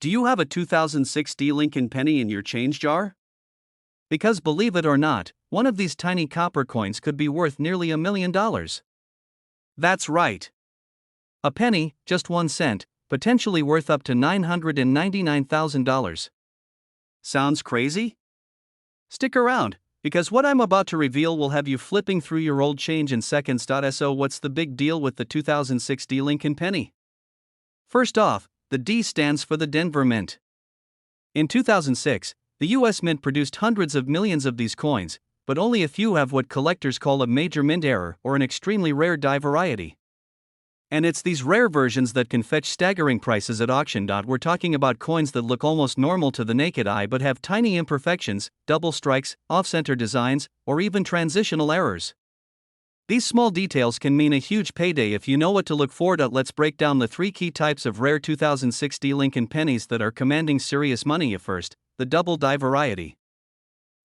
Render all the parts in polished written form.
Do you have a 2006 Lincoln penny in your change jar? Because believe it or not, one of these tiny copper coins could be worth nearly $1 million. That's right. A penny, just 1 cent, potentially worth up to $999,000. Sounds crazy? Stick around, because what I'm about to reveal will have you flipping through your old change in seconds. So what's the big deal with the 2006 Lincoln penny? First off, the D stands for the Denver Mint. In 2006, the U.S. Mint produced hundreds of millions of these coins, but only a few have what collectors call a major mint error or an extremely rare die variety. And it's these rare versions that can fetch staggering prices at auction. We're talking about coins that look almost normal to the naked eye but have tiny imperfections, double strikes, off-center designs, or even transitional errors. These small details can mean a huge payday if you know what to look for. Let's break down the 3 key types of rare 2006 Lincoln pennies that are commanding serious money. At first, the double die variety.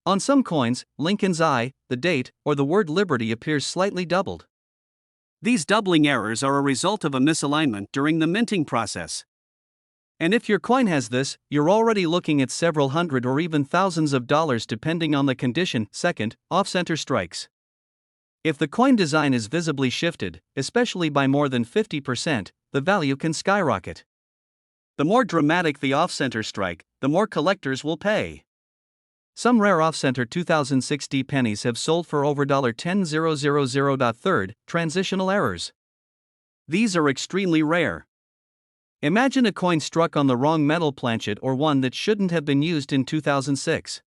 On some coins, Lincoln's I, the date, or the word liberty appears slightly doubled. These doubling errors are a result of a misalignment during the minting process. And if your coin has this, you're already looking at several hundred or even thousands of dollars depending on the condition. Second, off-center strikes. If the coin design is visibly shifted, especially by more than 50%, the value can skyrocket. The more dramatic the off-center strike, the more collectors will pay. Some rare off-center 2006 pennies have sold for over $10,000. Third, transitional errors. These are extremely rare. Imagine a coin struck on the wrong metal planchet or one that shouldn't have been used in 2006.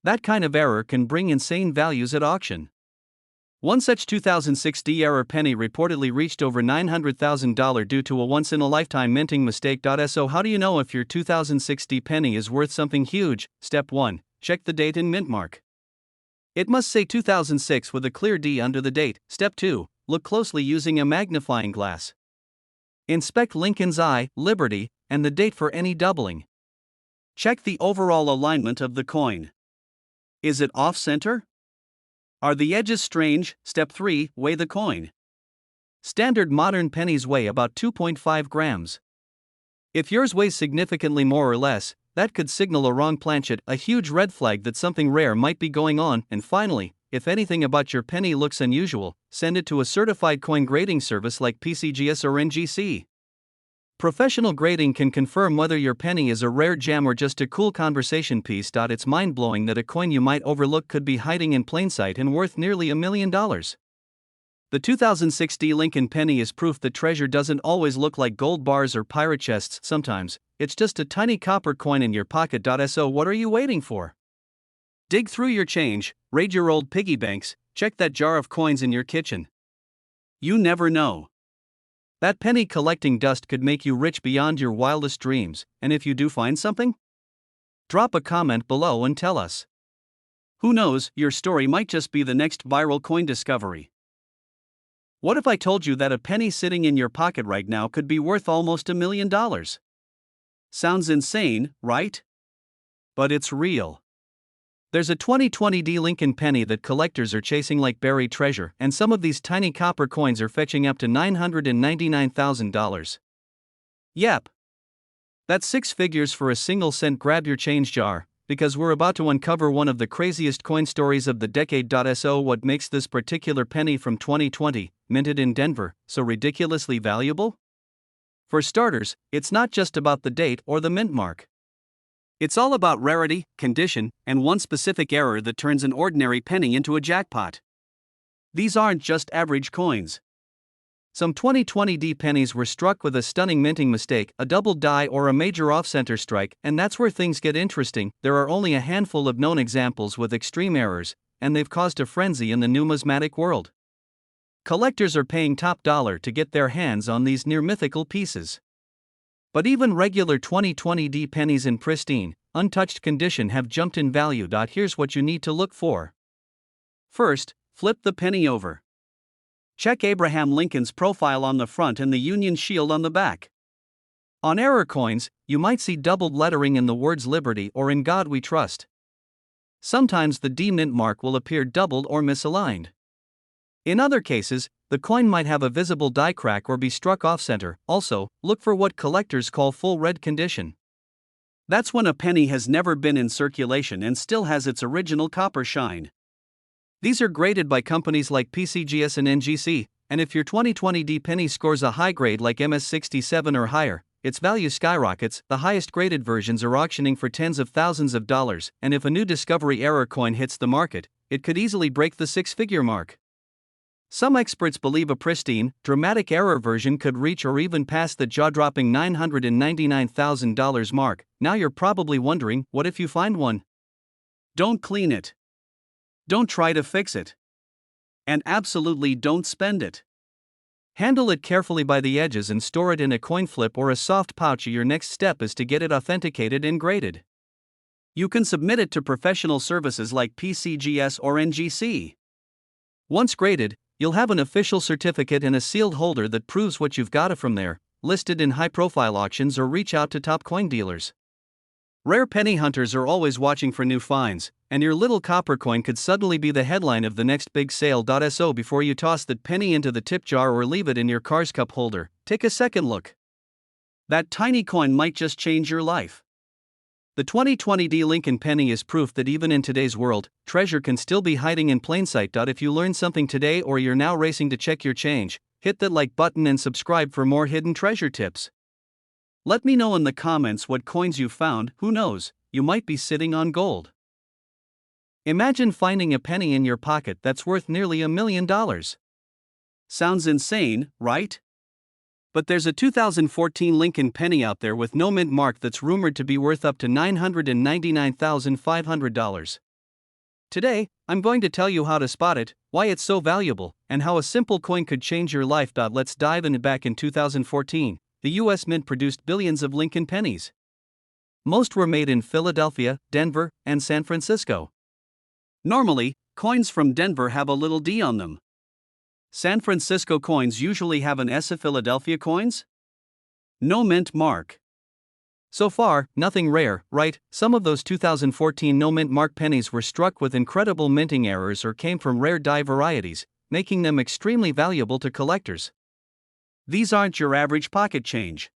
That kind of error can bring insane values at auction. One such 2006 error penny reportedly reached over $900,000 due to a once-in-a-lifetime minting mistake. So how do you know if your 2006 penny is worth something huge? Step 1. Check the date and mint mark. It must say 2006 with a clear D under the date. Step 2. Look closely using a magnifying glass. Inspect Lincoln's I, Liberty, and the date for any doubling. Check the overall alignment of the coin. Is it off-center? Are the edges strange? Step 3. Weigh the coin. Standard modern pennies weigh about 2.5 grams. If yours weighs significantly more or less, that could signal a wrong planchet, a huge red flag that something rare might be going on. And finally, if anything about your penny looks unusual, send it to a certified coin grading service like PCGS or NGC. Professional grading can confirm whether your penny is a rare gem or just a cool conversation piece. It's mind-blowing that a coin you might overlook could be hiding in plain sight and worth nearly $1 million. The 2006 Lincoln penny is proof that treasure doesn't always look like gold bars or pirate chests. Sometimes, it's just a tiny copper coin in your pocket. So what are you waiting for? Dig through your change, raid your old piggy banks, check that jar of coins in your kitchen. You never know. That penny collecting dust could make you rich beyond your wildest dreams, and if you do find something, drop a comment below and tell us. Who knows, your story might just be the next viral coin discovery. What if I told you that a penny sitting in your pocket right now could be worth almost $1 million? Sounds insane, right? But it's real. There's a 2020 Lincoln penny that collectors are chasing like buried treasure, and some of these tiny copper coins are fetching up to $999,000. Yep. That's 6 figures for a single cent. Grab your change jar, because we're about to uncover one of the craziest coin stories of the decade. So what makes this particular penny from 2020, minted in Denver, so ridiculously valuable? For starters, it's not just about the date or the mint mark. It's all about rarity, condition, and one specific error that turns an ordinary penny into a jackpot. These aren't just average coins. Some 2020 pennies were struck with a stunning minting mistake, a double die or a major off-center strike, and that's where things get interesting. There are only a handful of known examples with extreme errors, and they've caused a frenzy in the numismatic world. Collectors are paying top dollar to get their hands on these near-mythical pieces. But even regular 2020 pennies in pristine, untouched condition have jumped in value. Here's what you need to look for. First, flip the penny over. Check Abraham Lincoln's profile on the front and the Union shield on the back. On error coins, you might see doubled lettering in the words Liberty or In God We Trust. Sometimes the D mint mark will appear doubled or misaligned. In other cases, the coin might have a visible die crack or be struck off-center. Also, look for what collectors call full red condition. That's when a penny has never been in circulation and still has its original copper shine. These are graded by companies like PCGS and NGC, and if your 2020D penny scores a high grade like MS67 or higher, its value skyrockets. The highest graded versions are auctioning for tens of thousands of dollars, and if a new discovery error coin hits the market, it could easily break the six-figure mark. Some experts believe a pristine, dramatic error version could reach or even pass the jaw-dropping $999,000 mark. Now you're probably wondering, what if you find one? Don't clean it. Don't try to fix it. And absolutely don't spend it. Handle it carefully by the edges and store it in a coin flip or a soft pouch. Your next step is to get it authenticated and graded. You can submit it to professional services like PCGS or NGC. Once graded, you'll have an official certificate and a sealed holder that proves what you've got from there, listed in high-profile auctions or reach out to top coin dealers. Rare penny hunters are always watching for new finds, and your little copper coin could suddenly be the headline of the next big sale. So before you toss that penny into the tip jar or leave it in your car's cup holder, take a second look. That tiny coin might just change your life. The 2020D Lincoln penny is proof that even in today's world, treasure can still be hiding in plain sight. If you learned something today or you're now racing to check your change, hit that like button and subscribe for more hidden treasure tips. Let me know in the comments what coins you found. Who knows, you might be sitting on gold. Imagine finding a penny in your pocket that's worth nearly $1 million. Sounds insane, right? But there's a 2014 Lincoln penny out there with no mint mark that's rumored to be worth up to $999,500. Today, I'm going to tell you how to spot it, why it's so valuable, and how a simple coin could change your life. Let's dive in. Back in 2014, the U.S. Mint produced billions of Lincoln pennies. Most were made in Philadelphia, Denver, and San Francisco. Normally, coins from Denver have a little D on them. San Francisco coins usually have an S. Of Philadelphia coins? No mint mark. So far, nothing rare, right? Some of those 2014 no mint mark pennies were struck with incredible minting errors or came from rare die varieties, making them extremely valuable to collectors. These aren't your average pocket change.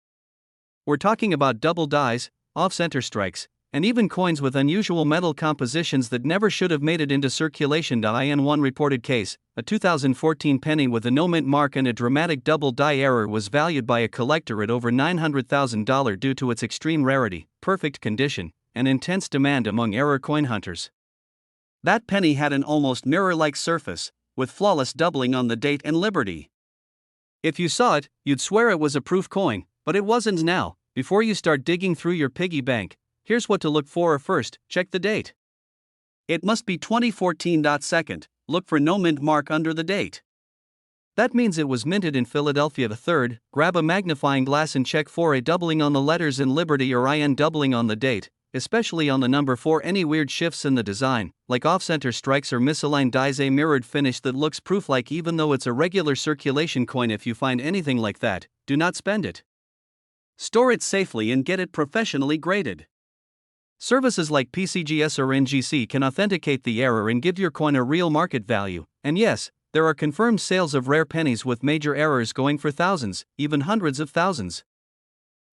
We're talking about double dies, off-center strikes, and even coins with unusual metal compositions that never should have made it into circulation. In one reported case, a 2014 penny with a no mint mark and a dramatic double die error was valued by a collector at over $900,000 due to its extreme rarity, perfect condition, and intense demand among error coin hunters. That penny had an almost mirror-like surface, with flawless doubling on the date and liberty. If you saw it, you'd swear it was a proof coin, but it wasn't. Now, before you start digging through your piggy bank, here's what to look for. First, check the date. It must be 2014. Second, look for no mint mark under the date. That means it was minted in Philadelphia. Third, grab a magnifying glass and check for a doubling on the letters in Liberty or IN doubling on the date, especially on the number 4. Any weird shifts in the design, like off-center strikes or misaligned dies, a mirrored finish that looks proof-like even though it's a regular circulation coin. If you find anything like that, do not spend it. Store it safely and get it professionally graded. Services like PCGS or NGC can authenticate the error and give your coin a real market value. And yes, there are confirmed sales of rare pennies with major errors going for thousands, even hundreds of thousands.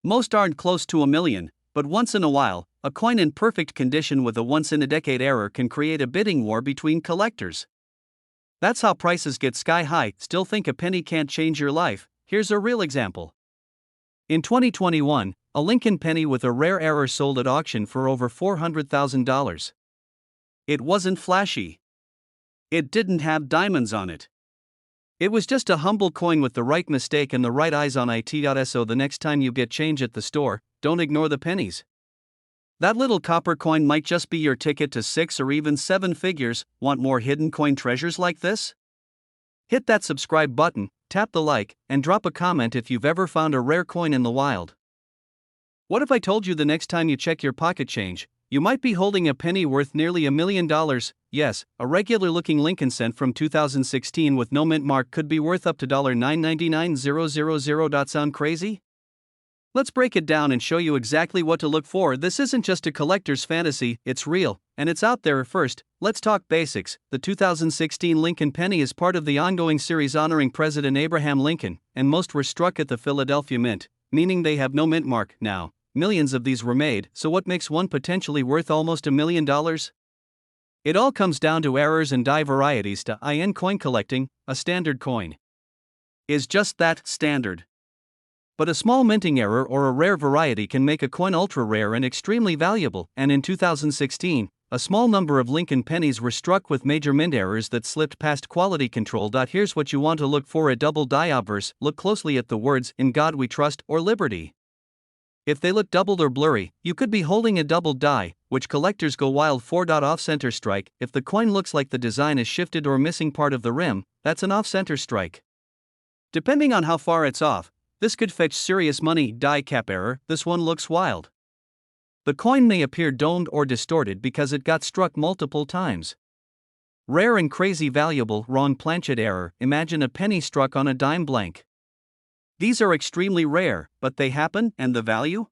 Most aren't close to $1 million, but once in a while, a coin in perfect condition with a once-in-a-decade error can create a bidding war between collectors. That's how prices get sky high. Still think a penny can't change your life? Here's a real example. In 2021, a Lincoln penny with a rare error sold at auction for over $400,000. It wasn't flashy. It didn't have diamonds on it. It was just a humble coin with the right mistake and the right eyes on it. So the next time you get change at the store, don't ignore the pennies. That little copper coin might just be your ticket to 6 or even 7 figures. Want more hidden coin treasures like this? Hit that subscribe button, tap the like, and drop a comment if you've ever found a rare coin in the wild. What if I told you the next time you check your pocket change, you might be holding a penny worth nearly $1 million? Yes, a regular-looking Lincoln cent from 2016 with no mint mark could be worth up to $999,000. Sound crazy? Let's break it down and show you exactly what to look for. This isn't just a collector's fantasy, it's real, and it's out there. First, let's talk basics. The 2016 Lincoln penny is part of the ongoing series honoring President Abraham Lincoln, and most were struck at the Philadelphia Mint, meaning they have no mint mark. Now, millions of these were made, so what makes one potentially worth almost $1 million? It all comes down to errors and die varieties to in coin collecting. A standard coin is just that, standard. But a small minting error or a rare variety can make a coin ultra rare and extremely valuable, and in 2016, a small number of Lincoln pennies were struck with major mint errors that slipped past quality control. Here's what you want to look for: a double die obverse. Look closely at the words "In God We Trust" or "Liberty." If they look doubled or blurry, you could be holding a doubled die, which collectors go wild for. Off-center strike. If the coin looks like the design is shifted or missing part of the rim, that's an off-center strike. Depending on how far it's off, this could fetch serious money. Die cap error. This one looks wild. The coin may appear domed or distorted because it got struck multiple times. Rare and crazy valuable. Wrong planchet error. Imagine a penny struck on a dime blank. These are extremely rare, but they happen, and the value?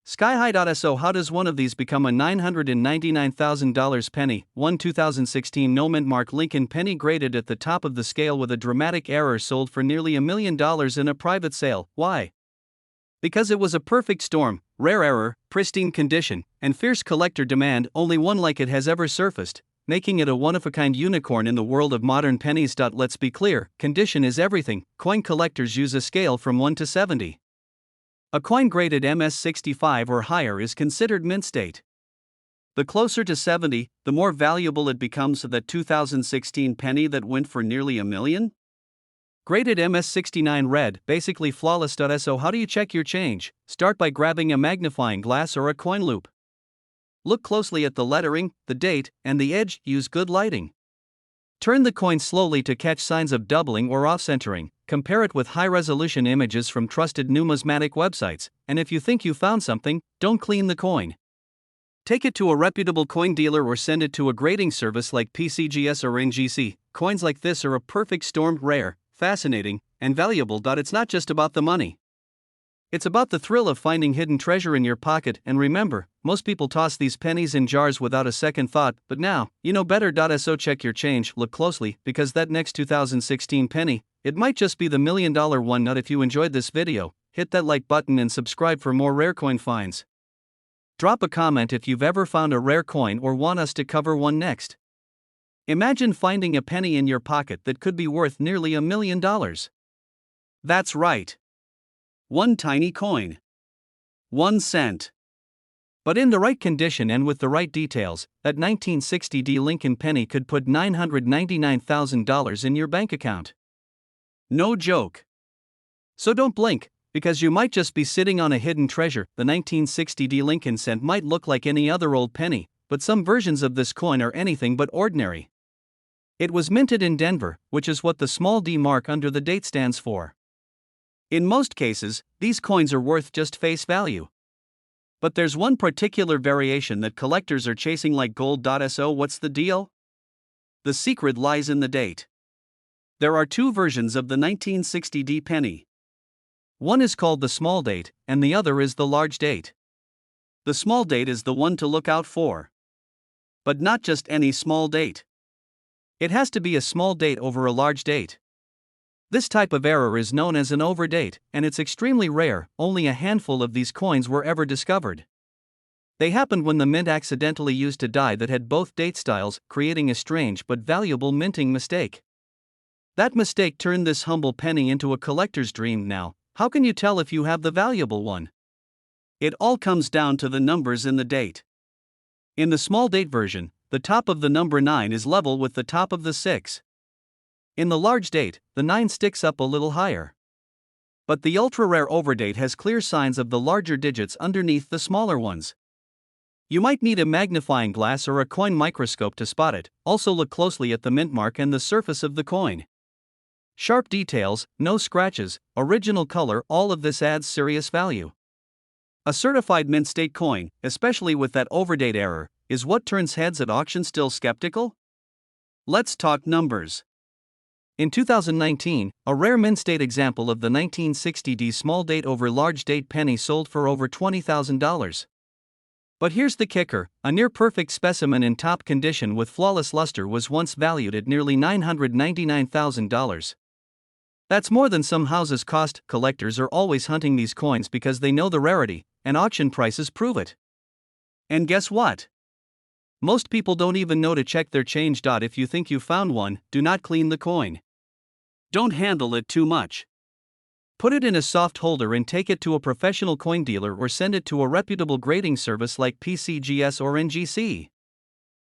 Sky high. So how does one of these become a $999,000 penny? 2016 no mint mark Lincoln penny graded at the top of the scale with a dramatic error, sold for nearly $1 million in a private sale. Why? Because it was a perfect storm: rare error, pristine condition, and fierce collector demand. Only one like it has ever surfaced, making it a one-of-a-kind unicorn in the world of modern pennies. Let's be clear, condition is everything. Coin collectors use a scale from 1 to 70. A coin graded MS65 or higher is considered mint state. The closer to 70, the more valuable it becomes. That 2016 penny that went for nearly $1 million? Graded MS69 red, basically flawless. So how do you check your change? Start by grabbing a magnifying glass or a coin loupe. Look closely at the lettering, the date, and the edge. Use good lighting. Turn the coin slowly to catch signs of doubling or off-centering. Compare it with high-resolution images from trusted numismatic websites, and if you think you found something, don't clean the coin. Take it to a reputable coin dealer or send it to a grading service like PCGS or NGC. Coins like this are a perfect storm: rare, fascinating, and valuable. It's not just about the money. It's about the thrill of finding hidden treasure in your pocket. And remember, most people toss these pennies in jars without a second thought, but now, you know better. So check your change, look closely, because that next 2016 penny, it might just be the $1 million one. If you enjoyed this video, hit that like button and subscribe for more rare coin finds. Drop a comment if you've ever found a rare coin or want us to cover one next. Imagine finding a penny in your pocket that could be worth nearly $1 million. That's right. One tiny coin. 1 cent. But in the right condition and with the right details, that 1960 Lincoln penny could put $999,000 in your bank account. No joke. So don't blink, because you might just be sitting on a hidden treasure. The 1960 Lincoln cent might look like any other old penny, but some versions of this coin are anything but ordinary. It was minted in Denver, which is what the small d mark under the date stands for. In most cases, these coins are worth just face value. But there's one particular variation that collectors are chasing like gold. So what's the deal? The secret lies in the date. There are two versions of the 1960 penny. One is called the small date, and the other is the large date. The small date is the one to look out for. But not just any small date. It has to be a small date over a large date. This type of error is known as an overdate, and it's extremely rare. Only a handful of these coins were ever discovered. They happened when the mint accidentally used a die that had both date styles, creating a strange but valuable minting mistake. That mistake turned this humble penny into a collector's dream. Now, how can you tell if you have the valuable one? It all comes down to the numbers in the date. In the small date version, the top of the number 9 is level with the top of the 6. In the large date, the 9 sticks up a little higher. But the ultra-rare overdate has clear signs of the larger digits underneath the smaller ones. You might need a magnifying glass or a coin microscope to spot it. Also look closely at the mint mark and the surface of the coin. Sharp details, no scratches, original color, all of this adds serious value. A certified mint state coin, especially with that overdate error, is what turns heads at auction. Still skeptical? Let's talk numbers. In 2019, a rare mint state example of the 1960 small date over large date penny sold for over $20,000. But here's the kicker: a near-perfect specimen in top condition with flawless luster was once valued at nearly $999,000. That's more than some houses cost. Collectors are always hunting these coins because they know the rarity, and auction prices prove it. And guess what? Most people don't even know to check their change. If you think you found one, do not clean the coin. Don't handle it too much. Put it in a soft holder and take it to a professional coin dealer or send it to a reputable grading service like PCGS or NGC.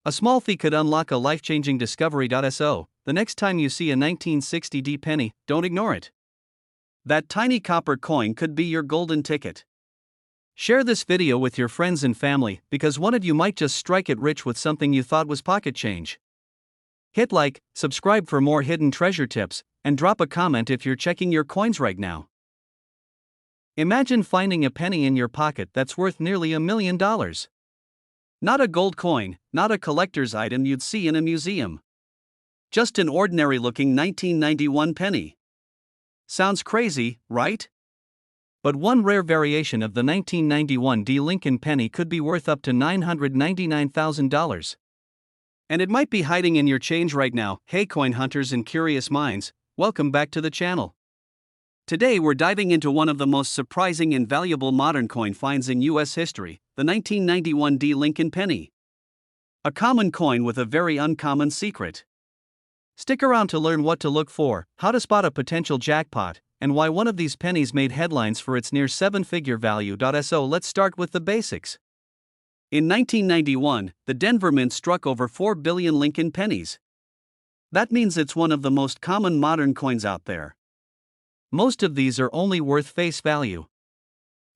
A small fee could unlock a life-changing discovery. So, the next time you see a 1960 penny, don't ignore it. That tiny copper coin could be your golden ticket. Share this video with your friends and family because one of you might just strike it rich with something you thought was pocket change. Hit like, subscribe for more hidden treasure tips, and drop a comment if you're checking your coins right now. Imagine finding a penny in your pocket that's worth nearly $1 million. Not a gold coin, not a collector's item you'd see in a museum. Just an ordinary-looking 1991 penny. Sounds crazy, right? But one rare variation of the 1991 Lincoln penny could be worth up to $999,000. And it might be hiding in your change right now. Hey coin hunters and curious minds, welcome back to the channel. Today we're diving into one of the most surprising and valuable modern coin finds in US history, the 1991 Lincoln penny. A common coin with a very uncommon secret. Stick around to learn what to look for, how to spot a potential jackpot, and why one of these pennies made headlines for its near seven-figure value. So let's start with the basics. In 1991, the Denver Mint struck over 4 billion Lincoln pennies. That means it's one of the most common modern coins out there. Most of these are only worth face value.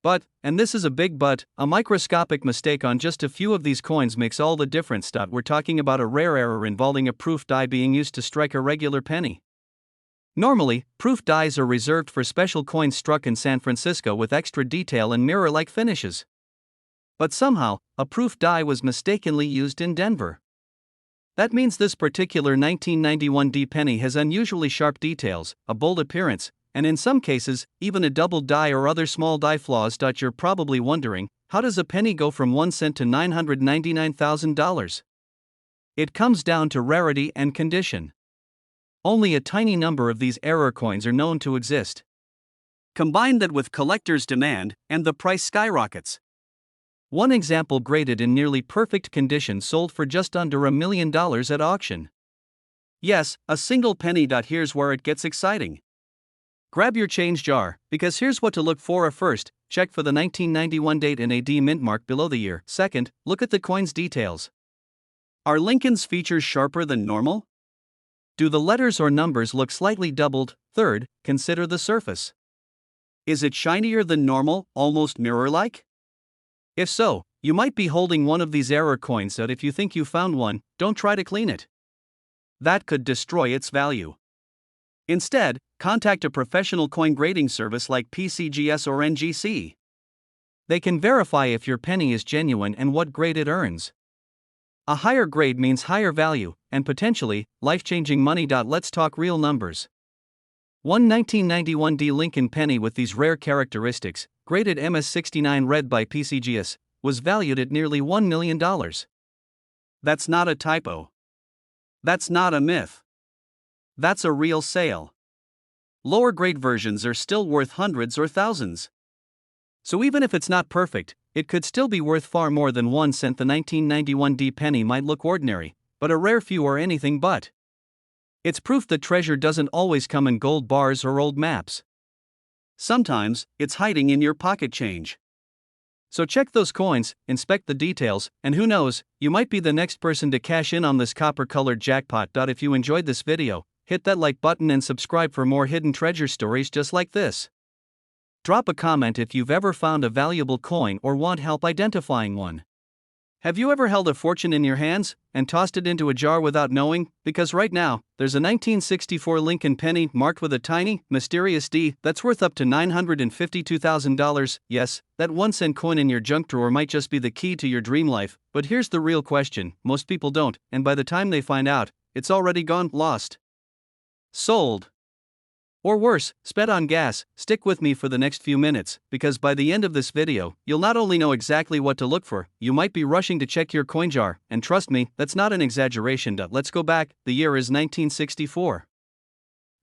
But, and this is a big but, a microscopic mistake on just a few of these coins makes all the difference. We're talking about a rare error involving a proof die being used to strike a regular penny. Normally, proof dies are reserved for special coins struck in San Francisco with extra detail and mirror-like finishes. But somehow, a proof die was mistakenly used in Denver. That means this particular 1991 penny has unusually sharp details, a bold appearance, and in some cases, even a double die or other small die flaws. You're probably wondering, how does a penny go from 1 cent to $999,000? It comes down to rarity and condition. Only a tiny number of these error coins are known to exist. Combine that with collectors' demand, and the price skyrockets. One example graded in nearly perfect condition sold for just under $1 million at auction. Yes, a single penny. Here's where it gets exciting. Grab your change jar, because here's what to look for. First, check for the 1991 date and a D mint mark below the year. Second, look at the coin's details. Are Lincoln's features sharper than normal? Do the letters or numbers look slightly doubled? Third, consider the surface. Is it shinier than normal, almost mirror-like? If so, you might be holding one of these error coins. That if you think you found one, don't try to clean it. That could destroy its value. Instead, contact a professional coin grading service like PCGS or NGC. They can verify if your penny is genuine and what grade it earns. A higher grade means higher value, and potentially, life-changing money. Let's talk real numbers. One 1991 Lincoln penny with these rare characteristics, graded MS69 red by PCGS, was valued at nearly $1 million. That's not a typo. That's not a myth. That's a real sale. Lower grade versions are still worth hundreds or thousands. So even if it's not perfect, it could still be worth far more than 1 cent. The 1991 penny might look ordinary, but a rare few are anything but. It's proof that treasure doesn't always come in gold bars or old maps. Sometimes, it's hiding in your pocket change. So check those coins, inspect the details, and who knows, you might be the next person to cash in on this copper-colored jackpot. If you enjoyed this video, hit that like button and subscribe for more hidden treasure stories just like this. Drop a comment if you've ever found a valuable coin or want help identifying one. Have you ever held a fortune in your hands and tossed it into a jar without knowing? Because right now, there's a 1964 Lincoln penny marked with a tiny, mysterious D that's worth up to $952,000. Yes, that 1 cent coin in your junk drawer might just be the key to your dream life, but here's the real question: most people don't, and by the time they find out, it's already gone, lost, sold, or worse, sped on gas. Stick with me for the next few minutes, because by the end of this video, you'll not only know exactly what to look for, you might be rushing to check your coin jar, and trust me, that's not an exaggeration. Let's go back, the year is 1964.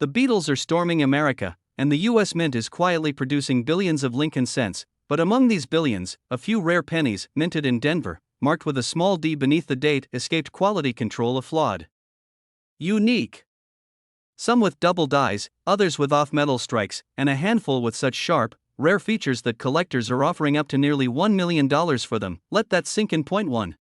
The Beatles are storming America, and the US Mint is quietly producing billions of Lincoln cents, But among these billions, a few rare pennies, minted in Denver, marked with a small d beneath the date, escaped quality control of flawed. Unique. Some with double dies, others with off-metal strikes, and a handful with such sharp, rare features that collectors are offering up to nearly $1 million for them. Let that sink in. Point 1.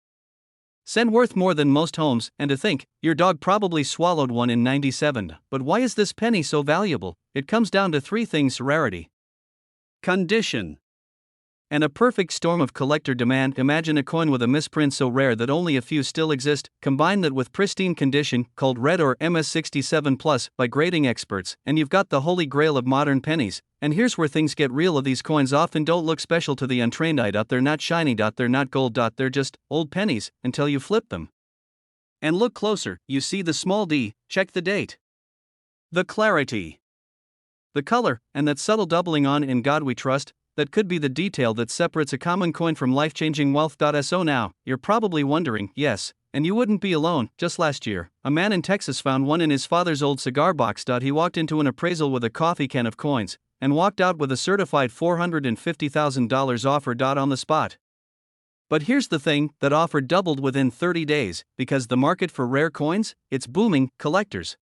Cent worth more than most homes, and to think, your dog probably swallowed one in '97. But why is this penny so valuable? It comes down to three things: rarity, condition, and a perfect storm of collector demand. Imagine a coin with a misprint so rare that only a few still exist. Combine that with pristine condition, called red or MS67 plus by grading experts, and you've got the holy grail of modern pennies. And here's where things get real. These coins often don't look special to the untrained eye. They're not shiny. They're not gold. They're just old pennies until you flip them. And look closer, you see the small d, check the date, the clarity, the color, and that subtle doubling on "In God We Trust." That could be the detail that separates a common coin from life-changing wealth. So now, you're probably wondering, yes, and you wouldn't be alone. Just last year, a man in Texas found one in his father's old cigar box. He walked into an appraisal with a coffee can of coins, and walked out with a certified $450,000 offer. On the spot. But here's the thing, that offer doubled within 30 days, because the market for rare coins, it's booming. Collectors,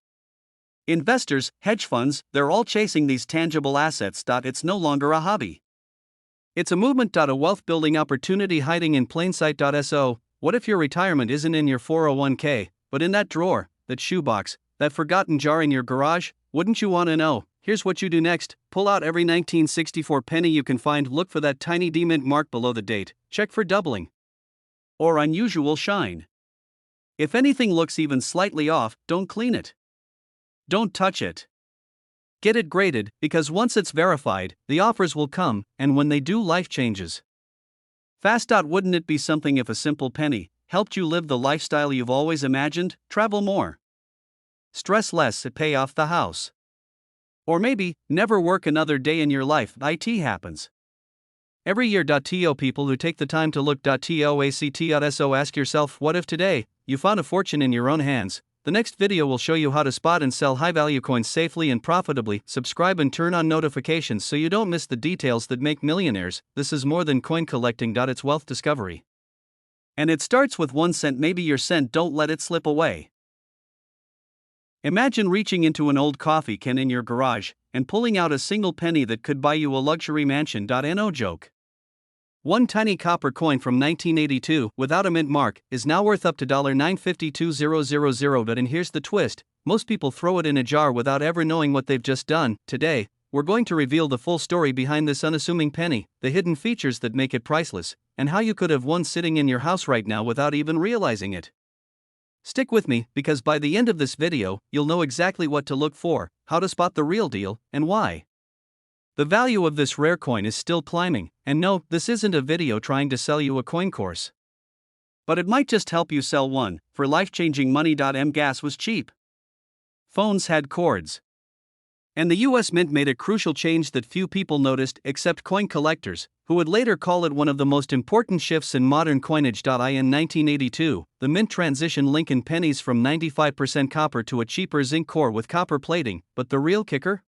investors, hedge funds, they're all chasing these tangible assets. It's no longer a hobby. It's a movement. A wealth-building opportunity hiding in plain sight. So, what if your retirement isn't in your 401k, but in that drawer, that shoebox, that forgotten jar in your garage? Wouldn't you want to know? Here's what you do next. Pull out every 1964 penny you can find. Look for that tiny D mint mark below the date. Check for doubling or unusual shine. If anything looks even slightly off, don't clean it. Don't touch it. Get it graded, because once it's verified, the offers will come, and when they do, life changes fast. Wouldn't it be something if a simple penny helped you live the lifestyle you've always imagined? Travel more, stress less, pay off the house, or maybe never work another day in your life. It happens every year. To people who take the time to look. So ask yourself, what if today you found a fortune in your own hands? The next video will show you how to spot and sell high-value coins safely and profitably. Subscribe and turn on notifications so you don't miss the details that make millionaires. This is more than coin collecting. It's wealth discovery. And it starts with 1 cent. Maybe your cent. Don't let it slip away. Imagine reaching into an old coffee can in your garage and pulling out a single penny that could buy you a luxury mansion. No joke. One tiny copper coin from 1982, without a mint mark, is now worth up to $952,000. But and here's the twist, most people throw it in a jar without ever knowing what they've just done. Today, we're going to reveal the full story behind this unassuming penny, the hidden features that make it priceless, and how you could have one sitting in your house right now without even realizing it. Stick with me, because by the end of this video, you'll know exactly what to look for, how to spot the real deal, and why. The value of this rare coin is still climbing, and no, this isn't a video trying to sell you a coin course. But it might just help you sell one, for life-changing money. Gas was cheap. Phones had cords. And the US Mint made a crucial change that few people noticed except coin collectors, who would later call it one of the most important shifts in modern coinage. In 1982, the Mint transitioned Lincoln pennies from 95% copper to a cheaper zinc core with copper plating, but the real kicker?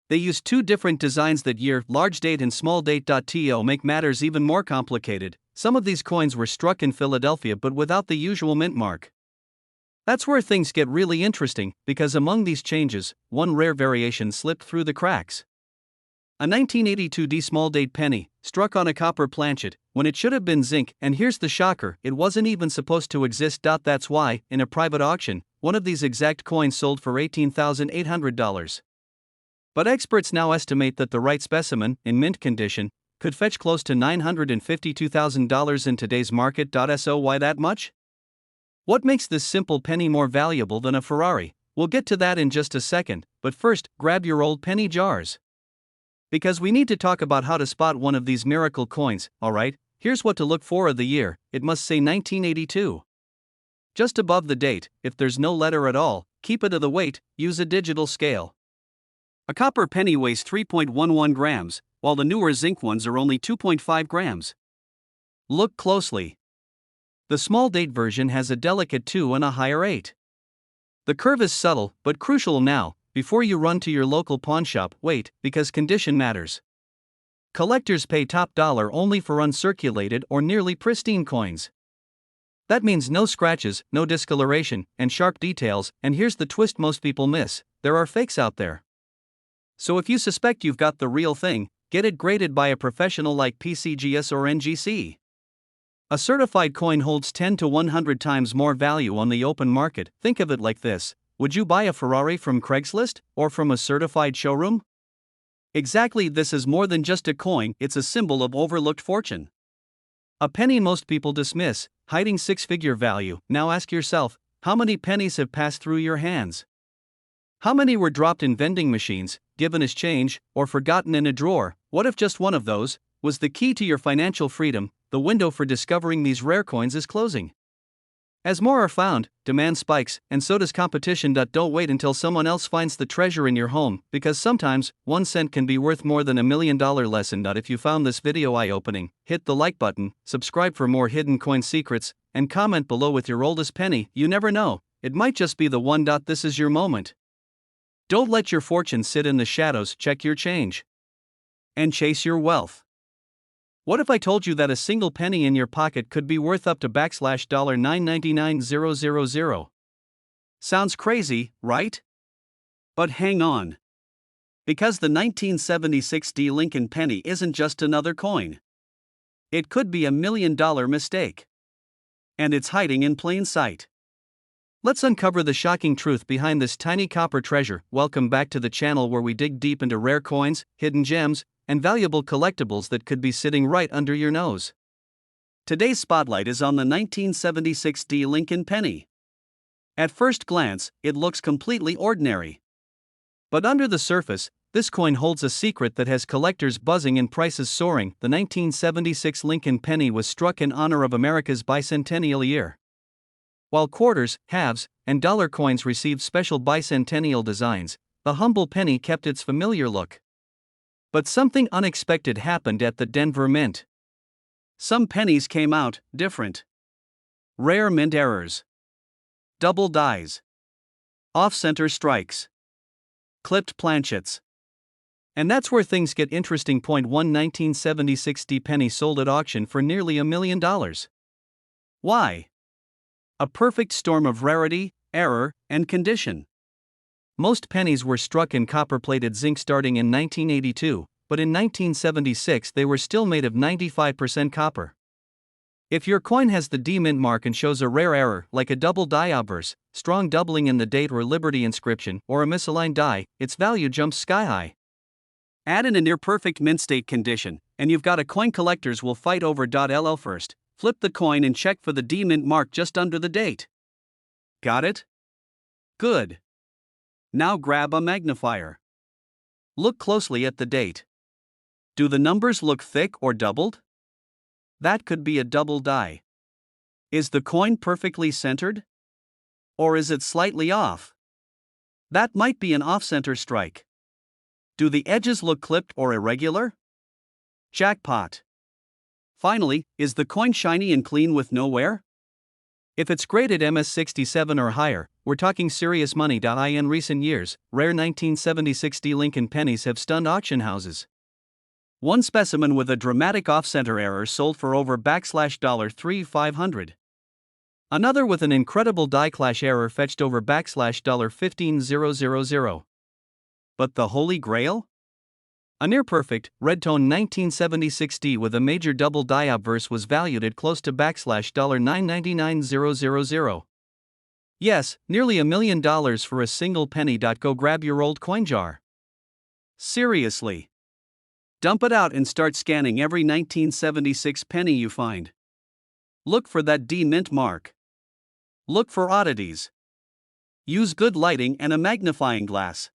They used two different designs that year, large date and small date. To make matters even more complicated, some of these coins were struck in Philadelphia but without the usual mint mark. That's where things get really interesting, because among these changes, one rare variation slipped through the cracks. A 1982 D small date penny, struck on a copper planchet, when it should have been zinc, and here's the shocker, it wasn't even supposed to exist. That's why, in a private auction, one of these exact coins sold for $18,800. But experts now estimate that the right specimen, in mint condition, could fetch close to $952,000 in today's market. So why that much? What makes this simple penny more valuable than a Ferrari? We'll get to that in just a second, but first, grab your old penny jars. Because we need to talk about how to spot one of these miracle coins. Alright, here's what to look for. Of the year, it must say 1982. Just above the date, if there's no letter at all, keep it to the weight, use a digital scale. A copper penny weighs 3.11 grams, while the newer zinc ones are only 2.5 grams. Look closely. The small date version has a delicate 2 and a higher 8. The curve is subtle, but crucial. Now, before you run to your local pawn shop, wait, because condition matters. Collectors pay top dollar only for uncirculated or nearly pristine coins. That means no scratches, no discoloration, and sharp details, and here's the twist most people miss: there are fakes out there. So if you suspect you've got the real thing, get it graded by a professional like PCGS or NGC. A certified coin holds 10 to 100 times more value on the open market. Think of it like this: would you buy a Ferrari from Craigslist, or from a certified showroom? Exactly, this is more than just a coin, it's a symbol of overlooked fortune. A penny most people dismiss, hiding six-figure value. Now ask yourself, how many pennies have passed through your hands? How many were dropped in vending machines, given as change, or forgotten in a drawer? What if just one of those was the key to your financial freedom? The window for discovering these rare coins is closing. As more are found, demand spikes, and so does competition. Don't wait until someone else finds the treasure in your home, because sometimes 1 cent can be worth more than $1 million lesson. If you found this video eye-opening, hit the like button, subscribe for more hidden coin secrets, and comment below with your oldest penny. You never know, it might just be the one. This is your moment. Don't let your fortune sit in the shadows. Check your change and chase your wealth. What if I told you that a single penny in your pocket could be worth up to $999,000? Sounds crazy, right? But hang on. Because the 1976 D Lincoln penny isn't just another coin. It could be $1 million mistake. And it's hiding in plain sight. Let's uncover the shocking truth behind this tiny copper treasure. Welcome back to the channel where we dig deep into rare coins, hidden gems, and valuable collectibles that could be sitting right under your nose. Today's spotlight is on the 1976 D Lincoln penny. At first glance, it looks completely ordinary. But under the surface, this coin holds a secret that has collectors buzzing and prices soaring. The 1976 Lincoln penny was struck in honor of America's bicentennial year. While quarters, halves, and dollar coins received special bicentennial designs, the humble penny kept its familiar look. But something unexpected happened at the Denver Mint. Some pennies came out different. Rare mint errors, double dies, off-center strikes, clipped planchets. And that's where things get interesting. One 1976 D penny sold at auction for nearly $1 million. Why? A perfect storm of rarity, error, and condition. Most pennies were struck in copper-plated zinc starting in 1982, but in 1976 they were still made of 95% copper. If your coin has the D mint mark and shows a rare error, like a double die obverse, strong doubling in the date or Liberty inscription, or a misaligned die, its value jumps sky high. Add in a near-perfect mint state condition, and you've got a coin collectors will fight over. LL first, flip the coin and check for the D mint mark just under the date. Got it? Good. Now grab a magnifier. Look closely at the date. Do the numbers look thick or doubled? That could be a double die. Is the coin perfectly centered? Or is it slightly off? That might be an off-center strike. Do the edges look clipped or irregular? Jackpot. Finally, is the coin shiny and clean with no wear? If it's graded MS67 or higher, we're talking serious money. In recent years, rare 1976 D Lincoln pennies have stunned auction houses. One specimen with a dramatic off-center error sold for over $3,500. Another with an incredible die clash error fetched over $15,000. But the Holy Grail? A near-perfect, red-tone 1976 D with a major double die obverse was valued at close to $999,000. Yes, nearly $1 million for a single penny. Go grab your old coin jar. Seriously. Dump it out and start scanning every 1976 penny you find. Look for that D mint mark. Look for oddities. Use good lighting and a magnifying glass.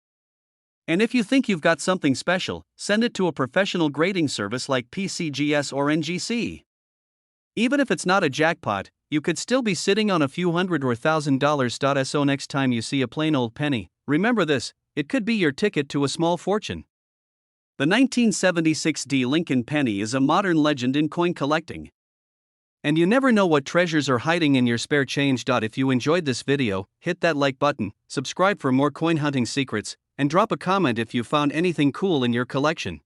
And if you think you've got something special, send it to a professional grading service like PCGS or NGC. Even if it's not a jackpot, you could still be sitting on a few $100 or $1,000. So next time you see a plain old penny, remember this: it could be your ticket to a small fortune. The 1976 D Lincoln penny is a modern legend in coin collecting. And you never know what treasures are hiding in your spare change. If you enjoyed this video, hit that like button, subscribe for more coin hunting secrets, and drop a comment if you found anything cool in your collection.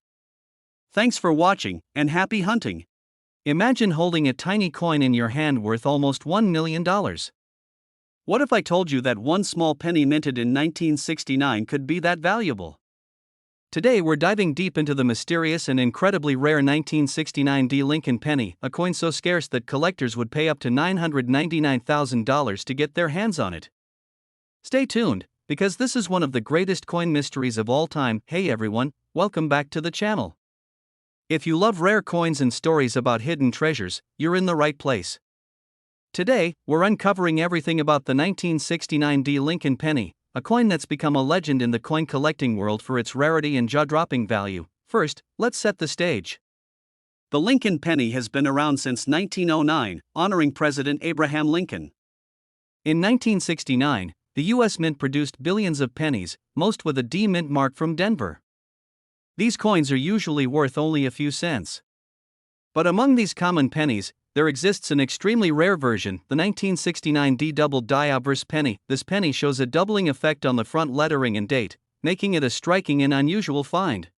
Thanks for watching, and happy hunting! Imagine holding a tiny coin in your hand worth almost $1 million. What if I told you that one small penny minted in 1969 could be that valuable? Today we're diving deep into the mysterious and incredibly rare 1969 D. Lincoln penny, a coin so scarce that collectors would pay up to $999,000 to get their hands on it. Stay tuned, because this is one of the greatest coin mysteries of all time. Hey everyone, welcome back to the channel. If you love rare coins and stories about hidden treasures, you're in the right place. Today, we're uncovering everything about the 1969 D. Lincoln penny, a coin that's become a legend in the coin collecting world for its rarity and jaw-dropping value. First, let's set the stage. The Lincoln penny has been around since 1909, honoring President Abraham Lincoln. In 1969, the U.S. Mint produced billions of pennies, most with a D mint mark from Denver. These coins are usually worth only a few cents. But among these common pennies, there exists an extremely rare version, the 1969 D double die obverse penny. This penny shows a doubling effect on the front lettering and date, making it a striking and unusual find.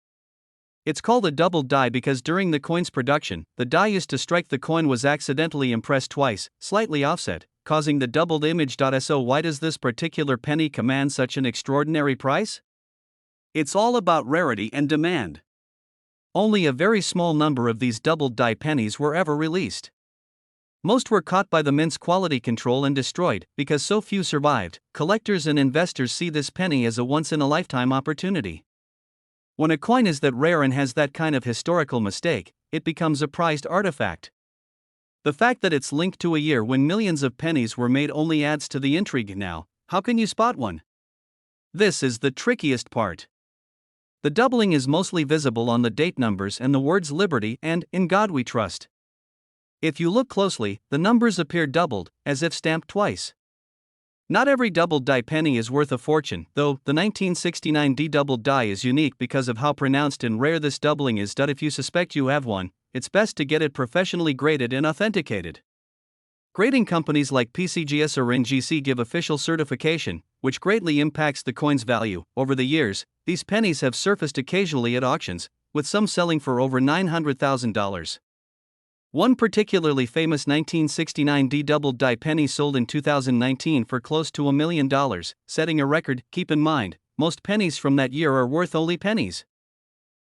It's called a double die because during the coin's production, the die used to strike the coin was accidentally impressed twice, slightly offset, causing the doubled image. So why does this particular penny command such an extraordinary price? It's all about rarity and demand. Only a very small number of these doubled die pennies were ever released. Most were caught by the mint's quality control and destroyed. Because so few survived, collectors and investors see this penny as a once-in-a-lifetime opportunity. When a coin is that rare and has that kind of historical mistake, it becomes a prized artifact. The fact that it's linked to a year when millions of pennies were made only adds to the intrigue. Now, how can you spot one? This is the trickiest part. The doubling is mostly visible on the date numbers and the words Liberty and In God We Trust. If you look closely, the numbers appear doubled, as if stamped twice. Not every doubled die penny is worth a fortune, though. The 1969 D doubled die is unique because of how pronounced and rare this doubling is. If you suspect you have one, it's best to get it professionally graded and authenticated. Grading companies like PCGS or NGC give official certification, which greatly impacts the coin's value. Over the years, these pennies have surfaced occasionally at auctions, with some selling for over $900,000. One particularly famous 1969 D doubled die penny sold in 2019 for close to $1 million, setting a record. Keep in mind, most pennies from that year are worth only pennies.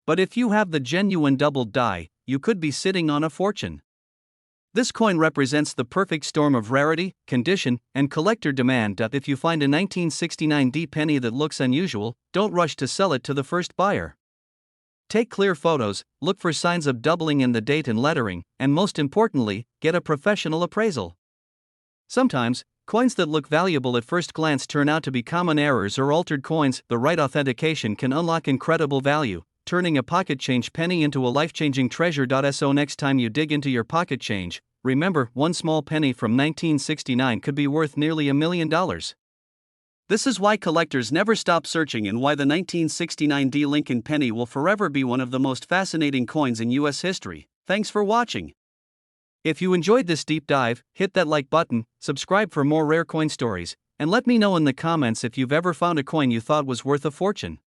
But if you have the genuine doubled die, you could be sitting on a fortune. This coin represents the perfect storm of rarity, condition, and collector demand. If you find a 1969 D penny that looks unusual, don't rush to sell it to the first buyer. Take clear photos, look for signs of doubling in the date and lettering, and most importantly, get a professional appraisal. Sometimes, coins that look valuable at first glance turn out to be common errors or altered coins. The right authentication can unlock incredible value, turning a pocket change penny into a life-changing treasure. So next time you dig into your pocket change, remember, one small penny from 1969 could be worth nearly $1 million. This is why collectors never stop searching and why the 1969 D. Lincoln penny will forever be one of the most fascinating coins in U.S. history. Thanks for watching. If you enjoyed this deep dive, hit that like button, subscribe for more rare coin stories, and let me know in the comments if you've ever found a coin you thought was worth a fortune.